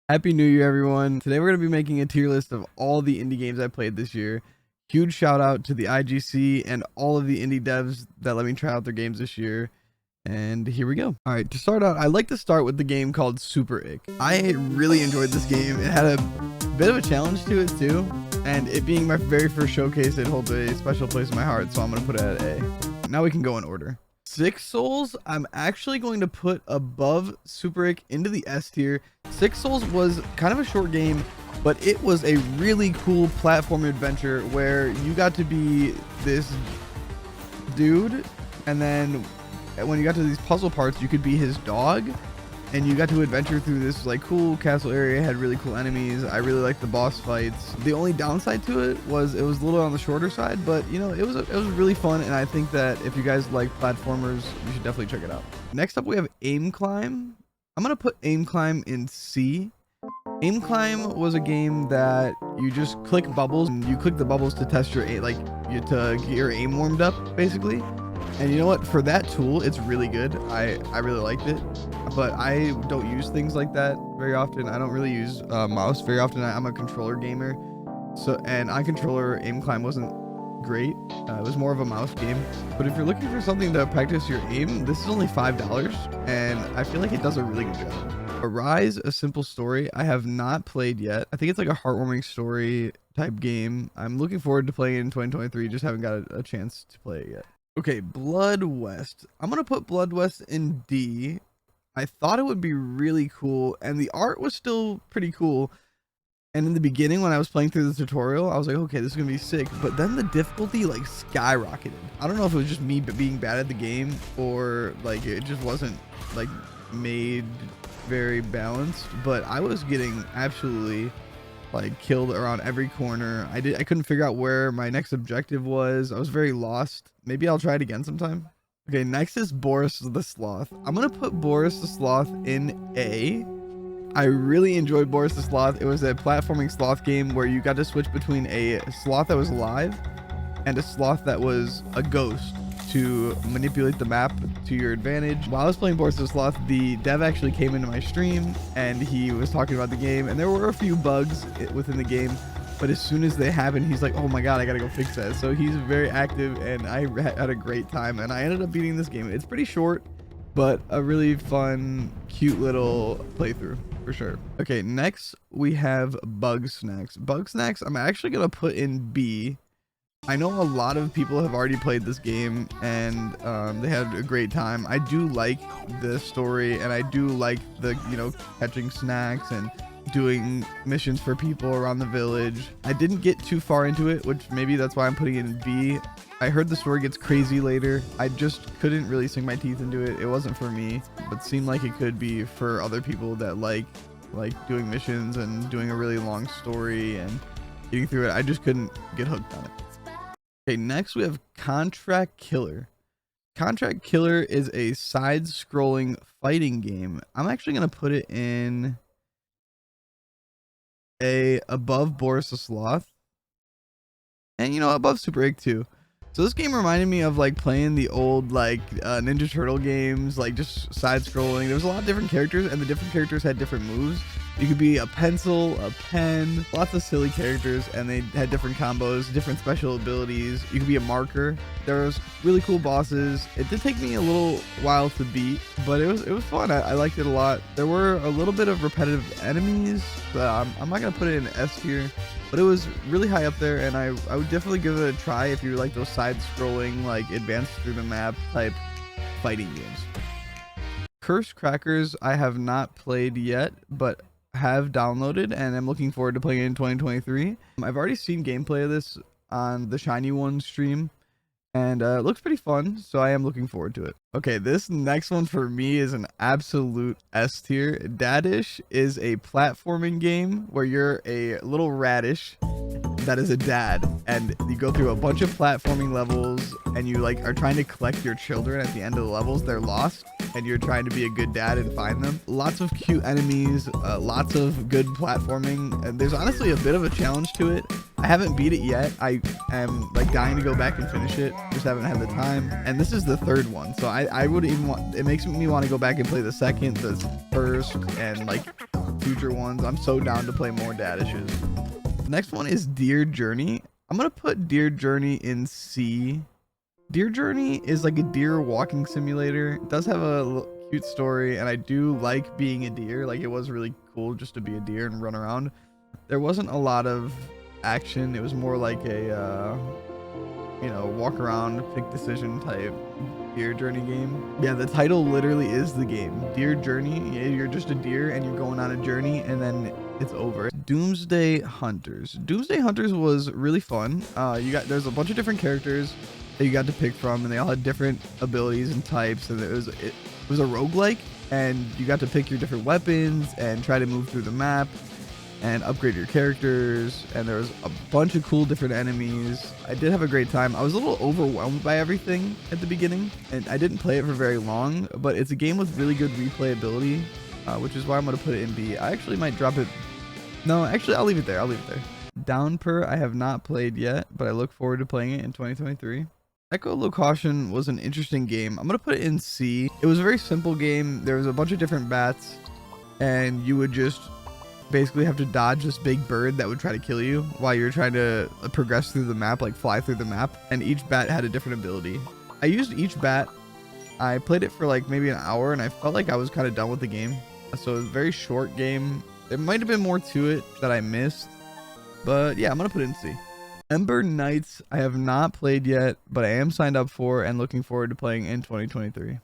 Happy New Year, everyone. Today we're going to be making a tier list of all the indie games I played this year. Huge shout out to the IGC and all of the indie devs that let me try out their games this year. And here we go. All right, to start out, I like to start with the game called Super Ick. I really enjoyed this game. It had a bit of a challenge to it too. And it being my very first showcase, it holds a special place in my heart. So I'm going to put it at A. Now we can go in order. Six Souls, I'm actually going to put above Super Ick into the S tier. Six Souls was kind of a short game, but it was a really cool platform adventure where you got to be this dude, and then when you got to these puzzle parts, you could be his dog, and you got to adventure through this like cool castle area. It had really cool enemies. I really liked the boss fights. The only downside to it was a little on the shorter side, but you know, it was really fun, and I think that if you guys like platformers, you should definitely check it out. Next up we have Aim Climb. I'm gonna put Aim Climb in C. Aim Climb was a game that you just click bubbles, and you click the bubbles to test your aim, to get your aim warmed up basically. And you know what, for that tool, it's really good. I really liked it, but I don't use things like that very often. I don't really use mouse very often. I'm a controller gamer, and on controller, Aim Climb wasn't great. It was more of a mouse game. But if you're looking for something to practice your aim, this is only $5, and I feel like it does a really good job. Arise, A Simple Story, I have not played yet. I think it's like a heartwarming story type game. I'm looking forward to playing it in 2023, just haven't got a chance to play it yet. Okay, Blood West. I'm gonna put Blood West in D. I thought it would be really cool, and the art was still pretty cool. And in the beginning, when I was playing through the tutorial, I was like, okay, this is gonna be sick. But then the difficulty like skyrocketed. I don't know if it was just me being bad at the game, or like it just wasn't like made very balanced. But I was getting absolutely like killed around every corner. I couldn't figure out where my next objective was. I was very lost. Maybe I'll try it again sometime. Okay, next is Boris the Sloth. I'm gonna put Boris the Sloth in A. I really enjoyed Boris the Sloth. It was a platforming sloth game where you got to switch between a sloth that was alive and a sloth that was a ghost to manipulate the map to your advantage. While I was playing Boris the Sloth, the dev actually came into my stream and he was talking about the game, and there were a few bugs within the game, but as soon as they happened, he's like, oh my god, I gotta go fix that. So he's very active, and I had a great time, and I ended up beating this game. It's pretty short, but a really fun, cute little playthrough for sure. Okay, next we have Bugsnax. Bugsnax, I'm actually gonna put in B. I know a lot of people have already played this game, and they had a great time. I do like the story, and I do like the, you know, catching snacks and doing missions for people around the village. I didn't get too far into it, which maybe that's why I'm putting it in B. I heard the story gets crazy later. I just couldn't really sink my teeth into it. It wasn't for me, but seemed like it could be for other people that like doing missions and doing a really long story and getting through it. I just couldn't get hooked on it. Okay, next we have Contract Killer. Contract Killer is a side-scrolling fighting game. I'm actually going to put it in A, above Boris the Sloth, and you know, above Super Ick too. So this game reminded me of like playing the old like Ninja Turtle games, like just side-scrolling. There was a lot of different characters, and the different characters had different moves. You could be a pencil, a pen, lots of silly characters, and they had different combos, different special abilities. You could be a marker. There was really cool bosses. It did take me a little while to beat, but it was fun. I liked it a lot. There were a little bit of repetitive enemies, but I'm not gonna put it in S tier. But it was really high up there, and I would definitely give it a try if you like those side-scrolling, like advance through the map type fighting games. Curse Crackers I have not played yet, but have downloaded, and I'm looking forward to playing it in 2023. I've already seen gameplay of this on the Shiny One stream, and it looks pretty fun, so I am looking forward to it. Okay, this next one for me is an absolute S tier. Dadish is a platforming game where you're a little radish that is a dad, and you go through a bunch of platforming levels, and you like are trying to collect your children at the end of the levels. They're lost, and you're trying to be a good dad and find them. Lots of cute enemies, lots of good platforming, and there's honestly a bit of a challenge to it. I haven't beat it yet. I am like dying to go back and finish it, just haven't had the time. And this is the third one, so I would even want, it makes me want to go back and play the second, the first, and like future ones. I'm so down to play more Dadishes. The next one is Deer Journey. I'm gonna put Deer Journey in C. Deer Journey is like a deer walking simulator. It does have a cute story, and I do like being a deer. Like, it was really cool just to be a deer and run around. There wasn't a lot of action. It was more like a you know, walk around, pick decision type Deer Journey game. Yeah, the title literally is the game. Deer Journey. You're just a deer and you're going on a journey, and then it's over. Doomsday Hunters. Doomsday Hunters was really fun. There's a bunch of different characters that you got to pick from, and they all had different abilities and types, and it was a roguelike, and you got to pick your different weapons and try to move through the map and upgrade your characters, and there was a bunch of cool different enemies. I did have a great time. I was a little overwhelmed by everything at the beginning, and I didn't play it for very long, but it's a game with really good replayability, which is why I'm going to put it in B. I actually might drop it. No, actually, I'll leave it there. Downper, I have not played yet, but I look forward to playing it in 2023. ECHOLOCAUTION was an interesting game. I'm going to put it in C. It was a very simple game. There was a bunch of different bats, and you would just basically have to dodge this big bird that would try to kill you while you're trying to progress through the map, like fly through the map, and each bat had a different ability. I used each bat. I played it for like maybe an hour, and I felt like I was kind of done with the game. So it was a very short game. There might have been more to it that I missed, but yeah, I'm gonna put it in C. Ember Knights, I have not played yet, but I am signed up for and looking forward to playing in 2023.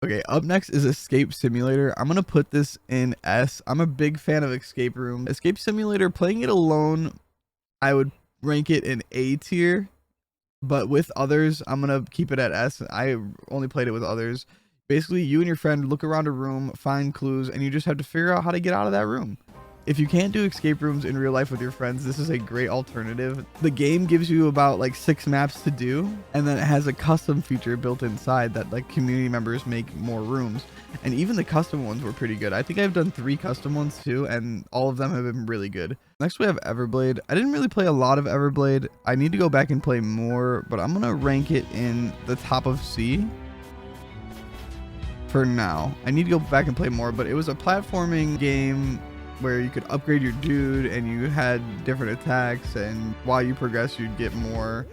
Okay, up next is Escape Simulator. I'm going to put this in S. I'm a big fan of Escape Room. Escape Simulator, playing it alone, I would rank it in A tier, but with others, I'm going to keep it at S. I only played it with others. Basically, you and your friend look around a room, find clues, and you just have to figure out how to get out of that room. If you can't do escape rooms in real life with your friends, this is a great alternative. The game gives you about like 6 maps to do, and then it has a custom feature built inside that like community members make more rooms. And even the custom ones were pretty good. I think I've done 3 custom ones too, and all of them have been really good. Next we have EverBlade. I didn't really play a lot of EverBlade. I need to go back and play more, but I'm gonna rank it in the top of C for now. I need to go back and play more, but it was a platforming game where you could upgrade your dude and you had different attacks, and while you progress you'd get more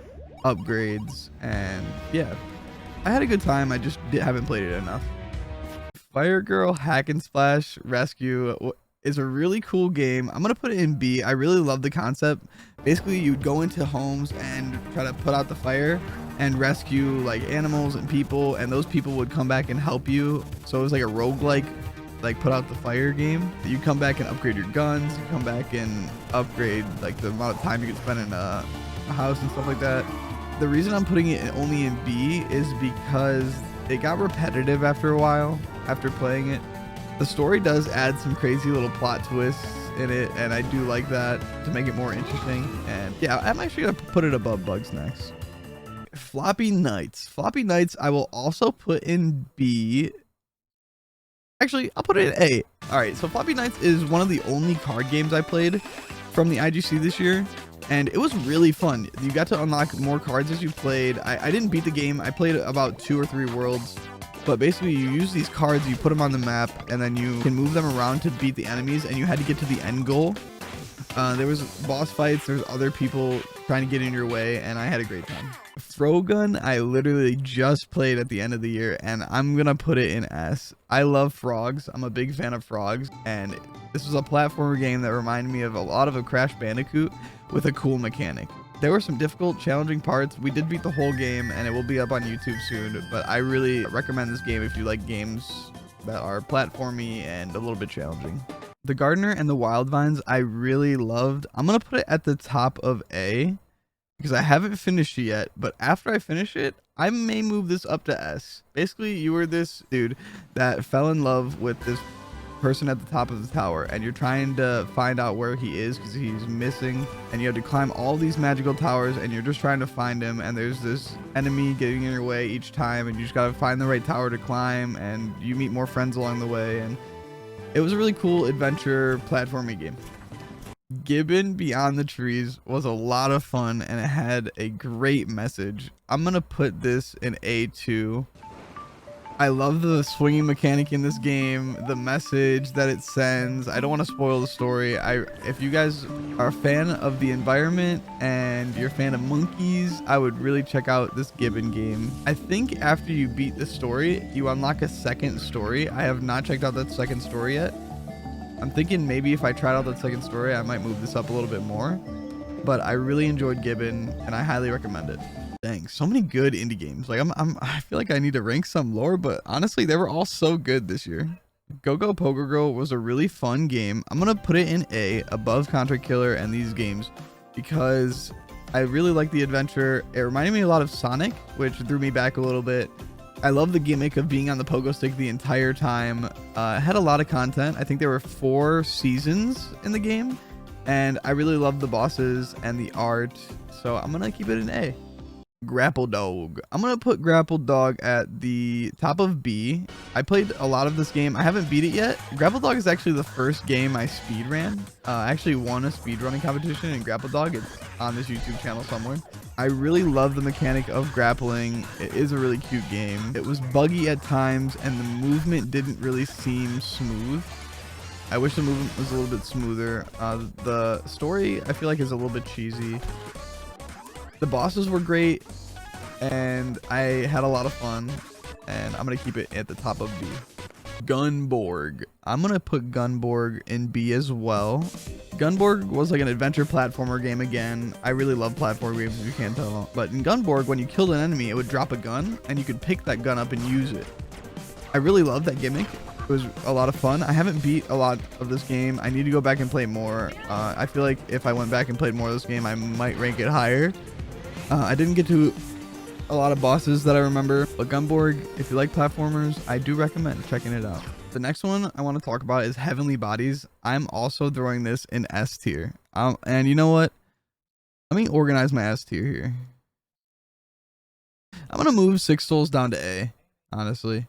upgrades, and yeah, I had a good time. I just haven't played it enough. Firegirl Hack and Splash Rescue is a really cool game. I'm gonna put it in B. I really love the concept. Basically, you'd go into homes and try to put out the fire and rescue like animals and people, and those people would come back and help you. So it was like a roguelike, like put out the fire game. You come back and upgrade your guns, you come back and upgrade like the amount of time you can spend in a house and stuff like that. The reason I'm putting it only in B is because it got repetitive after a while after playing it. The story does add some crazy little plot twists in it, and I do like that to make it more interesting. And yeah, I'm actually gonna put it above Bugsnax. Floppy Knights. Floppy Knights I will also put in B. Actually, I'll put it in A. All right, so Floppy Knights is one of the only card games I played from the IGC this year, and it was really fun. You got to unlock more cards as you played. I didn't beat the game. I played about 2 or 3 worlds, but basically you use these cards, you put them on the map, and then you can move them around to beat the enemies, and you had to get to the end goal. There was boss fights, there's other people trying to get in your way, and I had a great time. Frogun, I literally just played at the end of the year, and I'm gonna put it in S. I love frogs. I'm a big fan of frogs, and this was a platformer game that reminded me of a lot of a Crash Bandicoot with a cool mechanic. There were some difficult, challenging parts. We did beat the whole game, and it will be up on YouTube soon, but I really recommend this game if you like games that are platformy and a little bit challenging. The Gardener and the Wild Vines I really loved. I'm gonna put it at the top of A because I haven't finished it yet, but after I finish it, I may move this up to S. Basically, you were this dude that fell in love with this person at the top of the tower, and you're trying to find out where he is because he's missing, and you have to climb all these magical towers, and you're just trying to find him, and there's this enemy getting in your way each time, and you just gotta find the right tower to climb, and you meet more friends along the way, and it was a really cool adventure platforming game. Gibbon Beyond the Trees was a lot of fun, and it had a great message. I'm gonna put this in A2. I love the swinging mechanic in this game, the message that it sends. I don't want to spoil the story. If you guys are a fan of the environment and you're a fan of monkeys, I would really check out this Gibbon game. I think after you beat the story, you unlock a second story. I have not checked out that second story yet. I'm thinking maybe if I tried out that second story, I might move this up a little bit more. But I really enjoyed Gibbon and I highly recommend it. Dang, so many good indie games. Like I feel like I need to rank some lower, but honestly, they were all so good this year. PogoGirl was a really fun game. I'm gonna put it in A above Contract Killer and these games because I really like the adventure. It reminded me a lot of Sonic, which threw me back a little bit. I love the gimmick of being on the pogo stick the entire time. It had a lot of content. I think there were 4 seasons in the game, and I really love the bosses and the art. So I'm gonna keep it in A. Grapple Dog. I'm gonna put Grapple Dog at the top of B. I played a lot of this game. I haven't beat it yet. Grapple Dog is actually the first game I speed ran. I actually won a speedrunning competition in Grapple Dog. It's on this YouTube channel somewhere. I really love the mechanic of grappling. It is a really cute game. It was buggy at times and the movement didn't really seem smooth. I wish the movement was a little bit smoother. The story I feel like is a little bit cheesy. The bosses were great and I had a lot of fun, and I'm gonna keep it at the top of B. Gunborg. I'm gonna put Gunborg in B as well. Gunborg was like an adventure platformer game again. I really love platformer games, if you can't tell. But in Gunborg, when you killed an enemy, it would drop a gun and you could pick that gun up and use it. I really love that gimmick. It was a lot of fun. I haven't beat a lot of this game. I need to go back and play more. I feel like if I went back and played more of this game, I might rank it higher. I didn't get to a lot of bosses that I remember, but Gunborg, if you like platformers, I do recommend checking it out. The next one I want to talk about is Heavenly Bodies. I'm also throwing this in S tier. And you know what? Let me organize my S tier here. I'm going to move Six Souls down to A, honestly.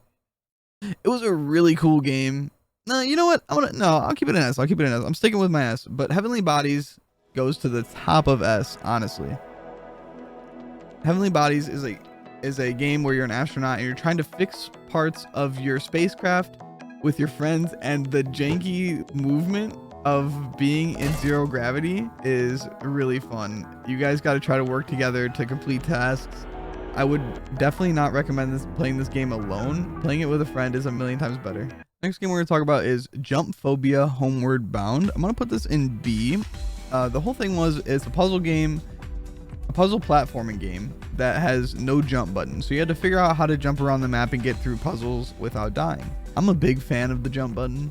It was a really cool game. No, you know what? I'll keep it in S. I'll keep it in S. I'm sticking with my S, but Heavenly Bodies goes to the top of S, honestly. Heavenly Bodies is a game where you're an astronaut and you're trying to fix parts of your spacecraft with your friends, and the janky movement of being in zero gravity is really fun. You guys got to try to work together to complete tasks. I would definitely not recommend playing this game alone. Playing it with a friend is a million times better. Next game we're going to talk about is Jumphobia Homeward Bound. I'm going to put this in B. The whole thing it's a puzzle game. A puzzle platforming game that has no jump button, so you had to figure out how to jump around the map and get through puzzles without dying. I'm a big fan of the jump button.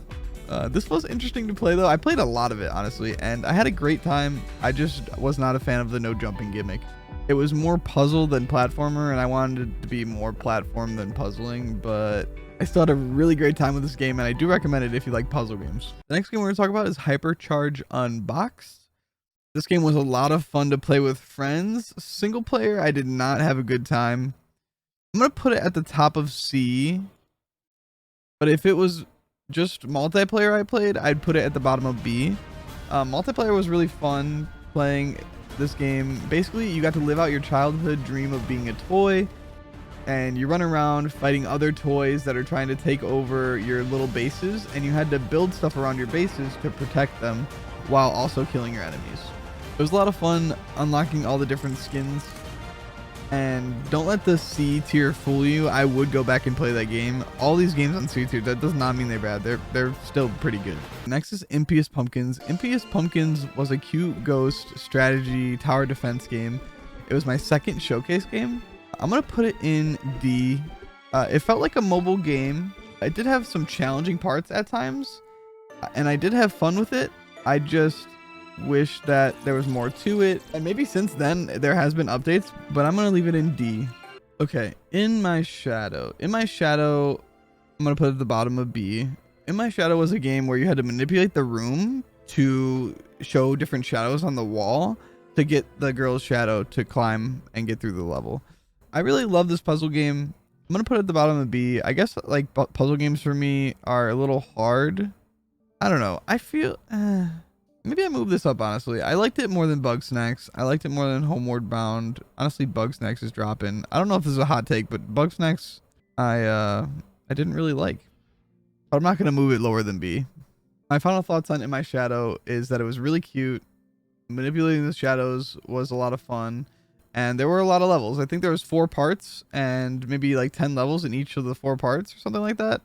This was interesting to play though. I played a lot of it honestly, and I had a great time. I just was not a fan of the no jumping gimmick. It was more puzzle than platformer, and I wanted it to be more platform than puzzling, but I still had a really great time with this game, and I do recommend it if you like puzzle games. The next game we're going to talk about is HYPERCHARGED Unboxed. This game was a lot of fun to play with friends. Single player, I did not have a good time. I'm going to put it at the top of C. But if it was just multiplayer I played, I'd put it at the bottom of B. Multiplayer was really fun playing this game. Basically, you got to live out your childhood dream of being a toy. And you run around fighting other toys that are trying to take over your little bases. And you had to build stuff around your bases to protect them while also killing your enemies. It was a lot of fun unlocking all the different skins, and don't let the C tier fool you. I would go back and play that game. All these games on C tier, that does not mean they're bad. They're still pretty good. Next is Impious Pumpkins. Impious Pumpkins was a cute ghost strategy tower defense game. It was my second showcase game. I'm gonna put it in D. It felt like a mobile game. It did have some challenging parts at times, and I did have fun with it. I just wish that there was more to it, and maybe since then there has been updates, but I'm gonna leave it in D. Okay, In My Shadow. I'm gonna put it at the bottom of B. In My Shadow was a game where you had to manipulate the room to show different shadows on the wall to get the girl's shadow to climb and get through the level. I really love this puzzle game. I'm gonna put it at the bottom of B. I guess like puzzle games for me are a little hard. I don't know. I feel maybe I move this up, honestly. I liked it more than Bugsnax. I liked it more than Homeward Bound. Honestly, Bugsnax is dropping. I don't know if this is a hot take, but Bugsnax, I I didn't really like. But I'm not going to move it lower than B. My final thoughts on In My Shadow is that it was really cute. Manipulating the shadows was a lot of fun. And there were a lot of levels. I think there was 4 parts and maybe like 10 levels in each of the 4 parts or something like that.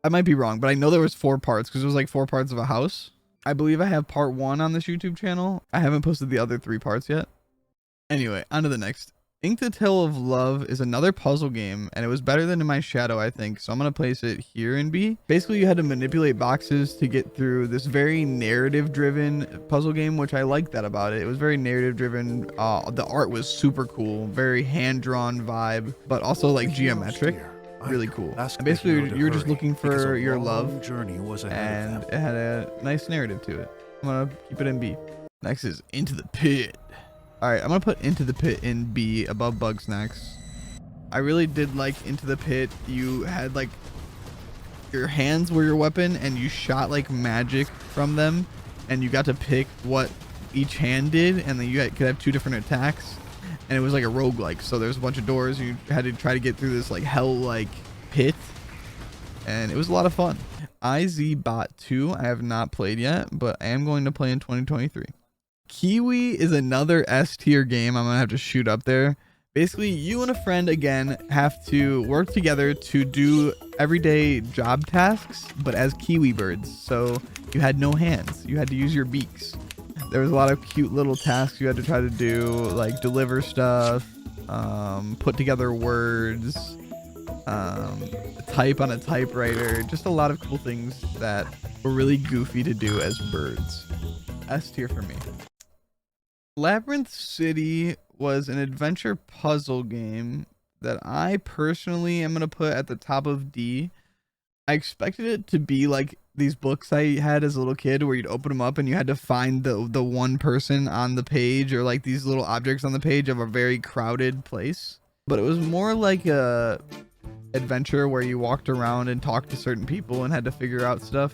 I might be wrong, but I know there was 4 parts because it was like 4 parts of a house. I believe I have part 1 on this YouTube channel. I haven't posted the other 3 parts yet. Anyway, on to the next. Ink the Tale of Love is another puzzle game, and it was better than In My Shadow, I think, so I'm going to place it here in B. Basically, you had to manipulate boxes to get through this very narrative-driven puzzle game, which I liked that about it. It was very narrative-driven. The art was super cool, very hand-drawn vibe, but also like geometric. Really cool. And basically, you were just looking for your love, and it had a nice narrative to it. I'm going to keep it in B. Next is Into the Pit. All right, I'm going to put Into the Pit in B above Bugsnax. I really did like Into the Pit. You had like your hands were your weapon and you shot like magic from them and you got to pick what each hand did, and then you could have 2 different attacks, and it was like a roguelike. So there's a bunch of doors. You had to try to get through this like hell-like pit, and it was a lot of fun. IZBot 2 I have not played yet, but I am going to play in 2023. KeyWe is another S tier game I'm gonna have to shoot up there. Basically, you and a friend again have to work together to do everyday job tasks, but as Kiwi birds. So you had no hands, you had to use your beaks. There was a lot of cute little tasks you had to try to do, like deliver stuff, put together words, type on a typewriter, just a lot of cool things that were really goofy to do as birds. S tier for me. Labyrinth City was an adventure puzzle game that I personally am going to put at the top of D. I expected it to be like these books I had as a little kid where you'd open them up and you had to find the one person on the page, or like these little objects on the page of a very crowded place. But it was more like a adventure where you walked around and talked to certain people and had to figure out stuff.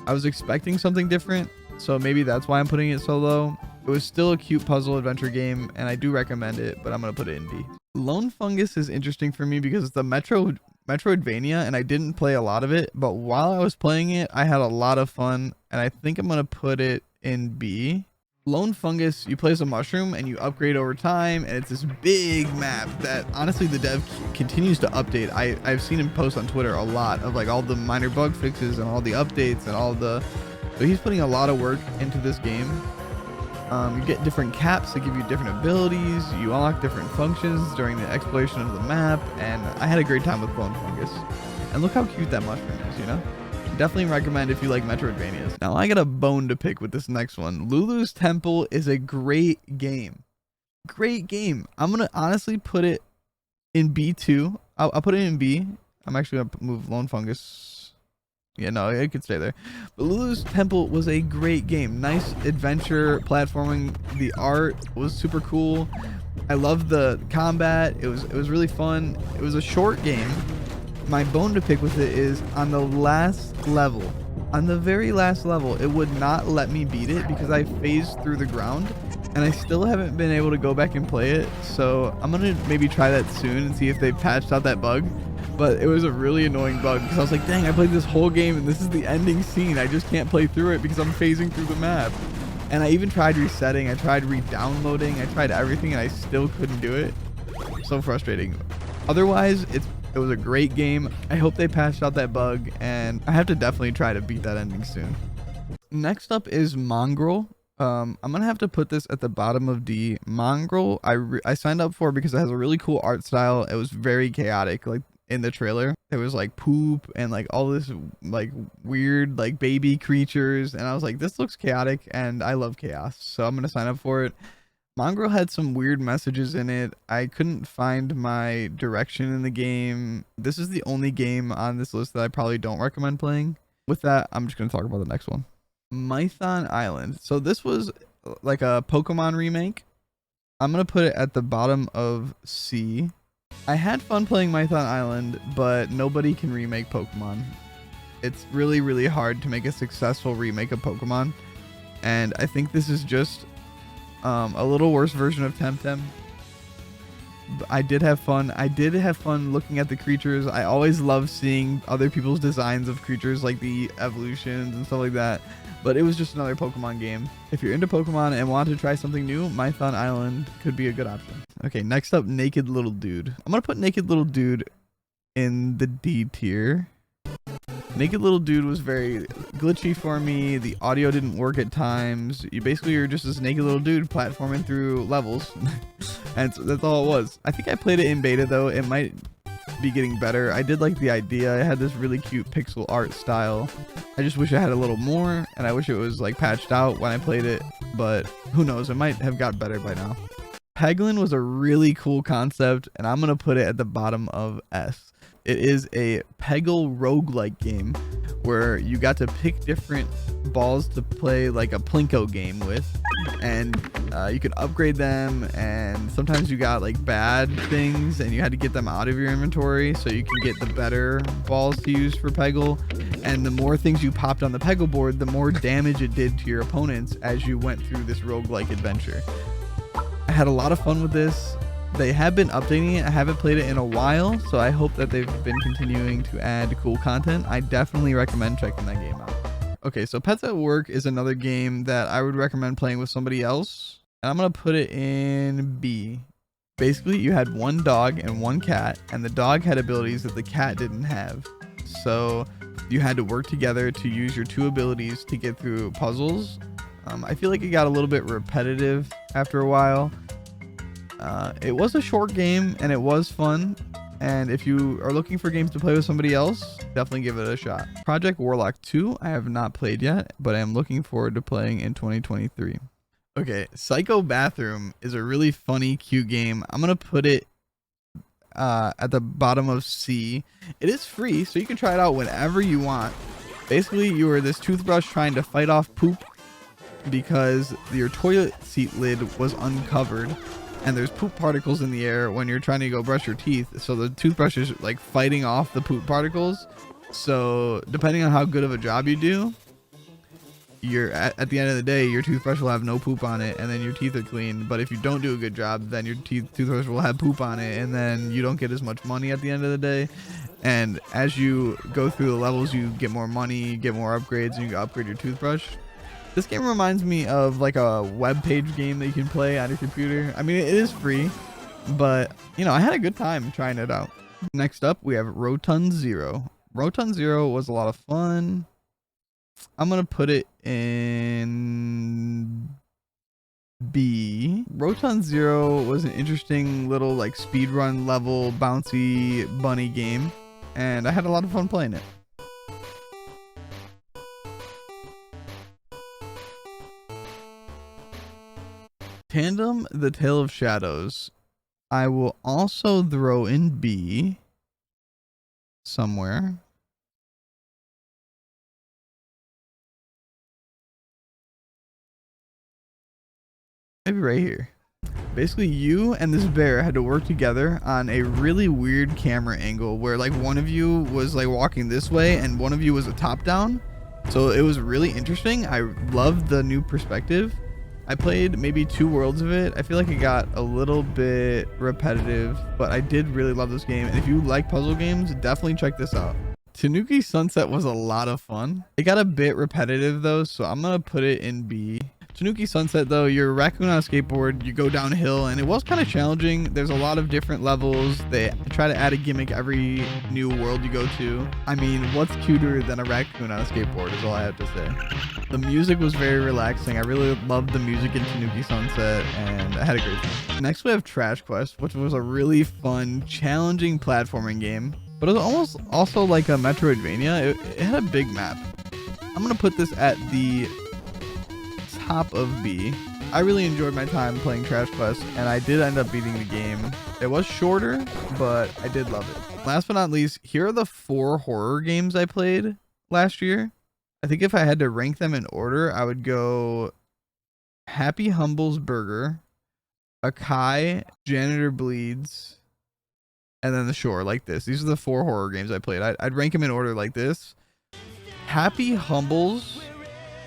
I was expecting something different, so maybe that's why I'm putting it so low. It was still a cute puzzle adventure game, and I do recommend it, but I'm going to put it in D. Lone Fungus is interesting for me because it's the Metroidvania, and I didn't play a lot of it, but while I was playing it, I had a lot of fun, and I think I'm going to put it in B. Lone Fungus, you play as a mushroom, and you upgrade over time, and it's this big map that, honestly, the dev continues to update. I've seen him post on Twitter a lot of, like, all the minor bug fixes and all the updates and all the... So he's putting a lot of work into this game. You get different caps that give you different abilities. You unlock different functions during the exploration of the map, and I had a great time with Lone Fungus. And look how cute that mushroom is, you know? Definitely recommend if you like Metroidvanias. Now I got a bone to pick with this next one. Lulu's Temple is a great game. Great game. I'm gonna honestly put it in B2. I'll put it in B. I'm actually gonna move Lone Fungus. Yeah, no, it could stay there. But Lulu's Temple was a great game. Nice adventure platforming. The art was super cool. I loved the combat. It was really fun. It was a short game. My bone to pick with it is on the last level. On the very last level, it would not let me beat it because I phased through the ground, and I still haven't been able to go back and play it. So I'm gonna maybe try that soon and see if they patched out that bug. But it was a really annoying bug because I was like, dang, I played this whole game and this is the ending scene. I just can't play through it because I'm phasing through the map. And I even tried resetting. I tried re-downloading. I tried everything and I still couldn't do it. So frustrating. Otherwise, it was a great game. I hope they patched out that bug, and I have to definitely try to beat that ending soon. Next up is Mongrel. I'm gonna have to put this at the bottom of D. Mongrel, I signed up for because it has a really cool art style. It was very chaotic. Like in the trailer, there was like poop and like all this like weird like baby creatures, and I was like, this looks chaotic and I love chaos, so I'm gonna sign up for it. Mongrel had some weird messages in it. I couldn't find my direction in the game. This is the only game on this list that I probably don't recommend playing. With that, I'm just gonna talk about the next one. Mython Island. So this was like a Pokemon remake. I'm gonna put it at the bottom of C. I had fun playing Mython Island, but nobody can remake Pokemon. It's really, really hard to make a successful remake of Pokemon, and I think this is just a little worse version of Temtem. I did have fun. I did have fun looking at the creatures. I always love seeing other people's designs of creatures, like the evolutions and stuff like that. But it was just another Pokemon game. If you're into Pokemon and want to try something new, Mython Island could be a good option. Okay, next up, Naked Little Dude. I'm going to put Naked Little Dude in the D tier. Naked Little Dude was very glitchy for me. The audio didn't work at times. You're just this naked little dude platforming through levels. And that's all it was. I think I played it in beta though. It might be getting better. I did like the idea. It had this really cute pixel art style. I just wish I had a little more, and I wish it was like patched out when I played it, but who knows, it might have got better by now. Peglin was a really cool concept, and I'm gonna put it at the bottom of S. It is a Peggle roguelike game where you got to pick different balls to play like a Plinko game with, and you could upgrade them, and sometimes you got like bad things and you had to get them out of your inventory so you can get the better balls to use for Peggle. And the more things you popped on the Peggle board, the more damage it did to your opponents as you went through this roguelike adventure. I had a lot of fun with this. They have been updating it. I haven't played it in a while, so I hope that they've been continuing to add cool content. I definitely recommend checking that game out. Okay, so Pets at Work is another game that I would recommend playing with somebody else. And I'm going to put it in B. Basically, you had one dog and one cat, and the dog had abilities that the cat didn't have. So you had to work together to use your two abilities to get through puzzles. I feel like it got a little bit repetitive after a while. It was a short game and it was fun, and if you are looking for games to play with somebody else, definitely give it a shot. Project Warlock 2 I have not played yet, but I am looking forward to playing in 2023. Okay, Psycho Bathroom is a really funny, cute game. I'm gonna put it at the bottom of C. It is free, so you can try it out whenever you want. Basically, you are this toothbrush trying to fight off poop because your toilet seat lid was uncovered, and there's poop particles in the air when you're trying to go brush your teeth, so the toothbrush is like fighting off the poop particles. So depending on how good of a job you do, you're at the end of the day, your toothbrush will have no poop on it, and then your teeth are clean. But if you don't do a good job, then your toothbrush will have poop on it, and then you don't get as much money at the end of the day. And as you go through the levels, you get more money, get more upgrades, and you can upgrade your toothbrush. This game reminds me of like a web page game that you can play on your computer. I mean, it is free, but you know, I had a good time trying it out. Next up, we have Rotund Zero. Rotund Zero was a lot of fun. I'm going to put it in B. Rotund Zero was an interesting little like speedrun level bouncy bunny game, and I had a lot of fun playing it. Tandem, The Tale of Shadows, I will also throw in B somewhere. Maybe right here. Basically, you and this bear had to work together on a really weird camera angle where like one of you was like walking this way and one of you was a top down. So it was really interesting. I loved the new perspective. I played maybe 2 worlds of it. I feel like it got a little bit repetitive, but I did really love this game. And if you like puzzle games, definitely check this out. Tanuki Sunset was a lot of fun. It got a bit repetitive though, so I'm gonna put it in B. Tanuki Sunset though, you're a raccoon on a skateboard, you go downhill, and it was kind of challenging. There's a lot of different levels. They try to add a gimmick every new world you go to. I mean, what's cuter than a raccoon on a skateboard is all I have to say. The music was very relaxing. I really loved the music in Tanuki Sunset, and I had a great time. Next we have Trash Quest, which was a really fun, challenging platforming game, but it was almost also like a Metroidvania. It had a big map. I'm gonna put this at the top of B. I really enjoyed my time playing Trash Quest, and I did end up beating the game. It was shorter, but I did love it. Last but not least, here are the 4 horror games I played last year. I think if I had to rank them in order, I would go Happy Humble's Burger, IKAI, Janitor Bleeds, and then The Shore, like this. These are the 4 horror games I played. I'd rank them in order like this. Happy Humble's,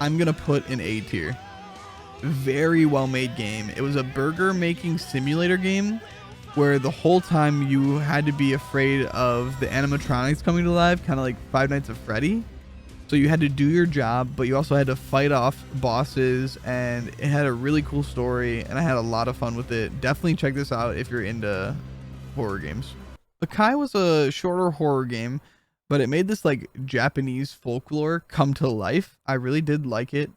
I'm going to put in A tier. Very well made game. It was a burger making simulator game, where the whole time you had to be afraid of the animatronics coming to life, kind of like Five Nights at Freddy. So you had to do your job, but you also had to fight off bosses, and it had a really cool story, and I had a lot of fun with it. Definitely check this out if you're into horror games. IKAI was a shorter horror game, but it made this like Japanese folklore come to life. I really did like it.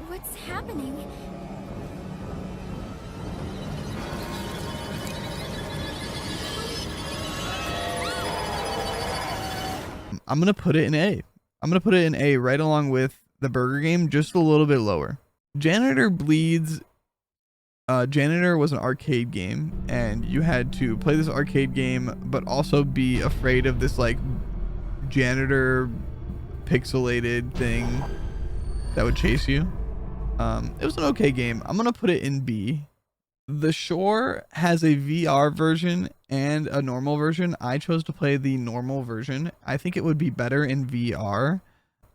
What's happening? I'm going to put it in A. I'm going to put it in A right along with the burger game, just a little bit lower. Janitor Bleeds. Janitor was an arcade game, and you had to play this arcade game, but also be afraid of this like janitor pixelated thing that would chase you. It was an okay game. I'm going to put it in B. The Shore has a VR version and a normal version. I chose to play the normal version. I think it would be better in VR.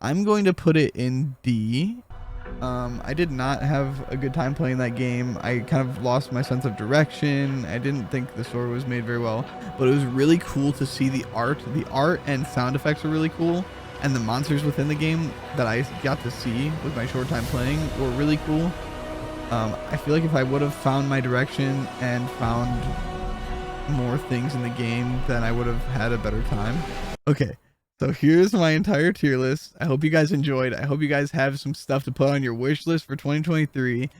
I'm going to put it in D. I did not have a good time playing that game. I kind of lost my sense of direction. I didn't think the story was made very well, but it was really cool to see the art. The art and sound effects were really cool, and the monsters within the game that I got to see with my short time playing were really cool. I feel like if I would have found my direction and found more things in the game, then I would have had a better time. Okay, so here's my entire tier list. I hope you guys enjoyed. I hope you guys have some stuff to put on your wish list for 2023.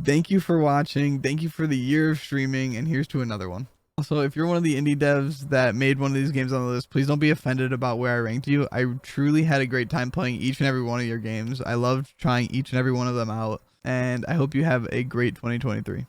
Thank you for watching. Thank you for the year of streaming, and here's to another one. Also, if you're one of the indie devs that made one of these games on the list, please don't be offended about where I ranked you. I truly had a great time playing each and every one of your games. I loved trying each and every one of them out, and I hope you have a great 2023.